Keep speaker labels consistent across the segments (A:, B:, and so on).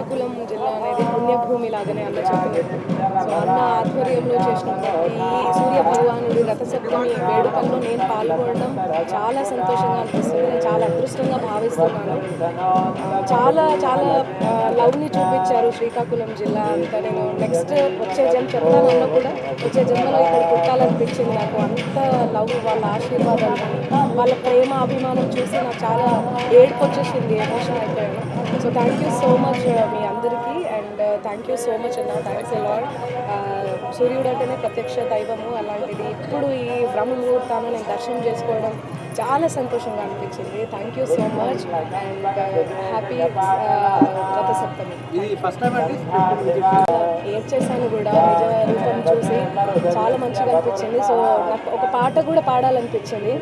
A: శ్రీకాకుళం జిల్లా అనేది పుణ్యభూమి లాగానే అన్న చెప్పినట్టు. సో అన్న ఆధ్వర్యంలో చేసినటువంటి ఈ సూర్య భగవానుడి రథసప్తమి వేడుకల్లో నేను పాల్గొనడం చాలా సంతోషంగా అనిపిస్తుంది. నేను చాలా అదృష్టంగా భావిస్తున్నాను. చాలా చాలా లవ్ని చూపించారు శ్రీకాకుళం జిల్లా అంతా. నేను నెక్స్ట్ వచ్చే జన్మ చెప్తానన్నా కూడా వచ్చే జన్మలో ఇక్కడ పుట్టాలనిపించింది నాకు. అంత లవ్, వాళ్ళ ఆశీర్వాదాలు కానీ వాళ్ళ ప్రేమ అభిమానం చూసి నాకు చాలా ఏడుపు వచ్చేసింది, ఎమోషన్ అయిపోయాను. So thank you so much మీ అందరికీ, and thank you so much అన్న. Thanks a lot. సూర్యుడు అంటేనే ప్రత్యక్ష దైవము, అలాంటిది ఇప్పుడు ఈ బ్రహ్మ ముహూర్తాన్ని నేను దర్శనం చేసుకోవడం చాలా సంతోషంగా అనిపించింది. Thank you so much and happy Rathasaptami. ఏడ్ చేశాను కూడా నిజ రూపం చూసి చాలా మంచిగా అనిపించింది. సో నాకు ఒక పాట కూడా పాడాలనిపించింది.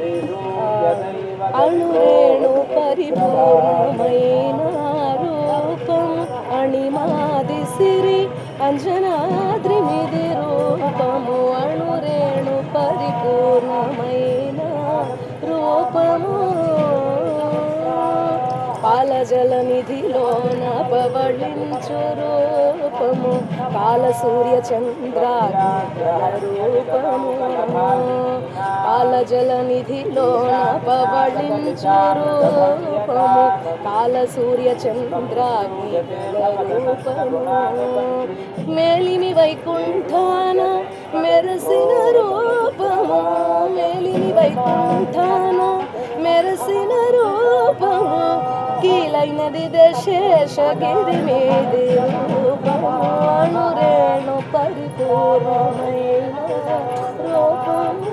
A: అణురేణు పరిపూర్ణమైన రూపం అణిమాది సిరి అంజనాద్రి మిది రూపము అణురేణు పరిపూర్ణమైన రూపము పాలజల నిధిలోన పవళించు రూపము కాల సూర్య చంద్రారూపము పాలజల నిధిలోన పవళించు రూపము కాల సూర్య చంద్రారూపము మేలిమి వైకుంఠాన మెరసిన రూపము మేలిమి వైకుంఠాన మెరసిన రూపము కీలైనది దశేషగిరి మీది రూపము అణురేణు పరిపూర్ణమైన రూపము.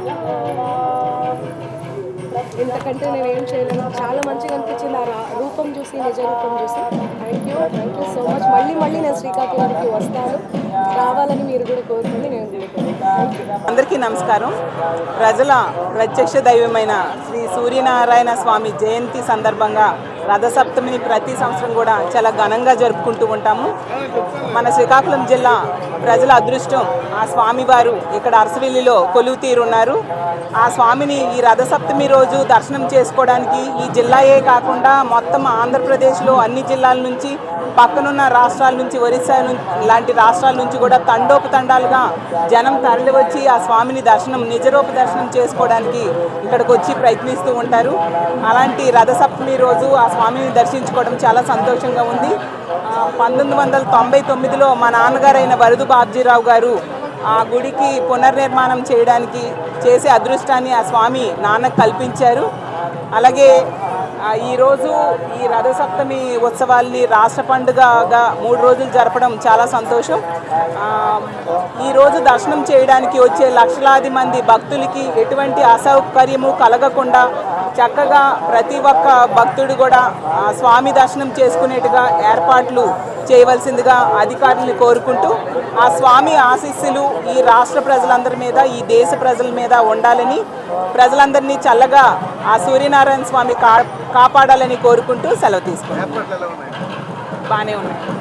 A: ఇంతకంటే నేనేం చేయలేను. చాలా మంచిగా అనిపించింది ఆ రూపం చూసి, నిజ రూపం చూసి. Thank you so much. మళ్ళీ నేను శ్రీకాకుళానికి వస్తాను. రావాలని మీరు కూడా కోరుకోండి, నేను
B: అందరికీ నమస్కారం. ప్రజల ప్రత్యక్ష దైవమైన శ్రీ సూర్యనారాయణ స్వామి జయంతి సందర్భంగా రథసప్తమిని ప్రతి సంవత్సరం కూడా చాలా ఘనంగా జరుపుకుంటూ ఉంటాము. మన శ్రీకాకుళం జిల్లా ప్రజల అదృష్టం ఆ స్వామివారు ఇక్కడ అరసవిల్లిలో కొలువు తీరున్నారు. ఆ స్వామిని ఈ రథసప్తమి రోజు దర్శనం చేసుకోవడానికి ఈ జిల్లాయే కాకుండా మొత్తం ఆంధ్రప్రదేశ్లో అన్ని జిల్లాల నుంచి, పక్కనున్న రాష్ట్రాల నుంచి, ఒరిస్సా లాంటి రాష్ట్రాల నుంచి కూడా తండోపతండాలుగా జనం తరలివచ్చి ఆ స్వామిని నిజరూప దర్శనం చేసుకోవడానికి ఇక్కడికి వచ్చి ప్రయత్నిస్తూ ఉంటారు. అలాంటి రథసప్తమి రోజు ఆ స్వామిని దర్శించుకోవడం చాలా సంతోషంగా ఉంది. 1999లో మా నాన్నగారైన వరదు బాబ్జీరావు గారు ఆ గుడికి పునర్నిర్మాణం చేసే అదృష్టాన్ని ఆ స్వామి నాన్నకు కల్పించారు. అలాగే ఈరోజు ఈ రథసప్తమి ఉత్సవాల్ని రాష్ట్ర పండుగగా 3 రోజులు జరపడం చాలా సంతోషం. ఈరోజు దర్శనం చేయడానికి వచ్చే లక్షలాది మంది భక్తులకి ఎటువంటి అసౌకర్యము కలగకుండా చక్కగా ప్రతి ఒక్క భక్తుడు కూడా స్వామి దర్శనం చేసుకునేట్టుగా ఏర్పాట్లు చేయవలసిందిగా అధికారులను కోరుకుంటూ ఆ స్వామి ఆశీస్సులు ఈ రాష్ట్ర ప్రజలందరి మీద, ఈ దేశ ప్రజల మీద ఉండాలని, ప్రజలందరినీ చల్లగా ఆ సూర్యనారాయణ స్వామి కాపాడాలని కోరుకుంటూ సెలవు తీసుకున్నాం. బాగానే ఉన్నాయి.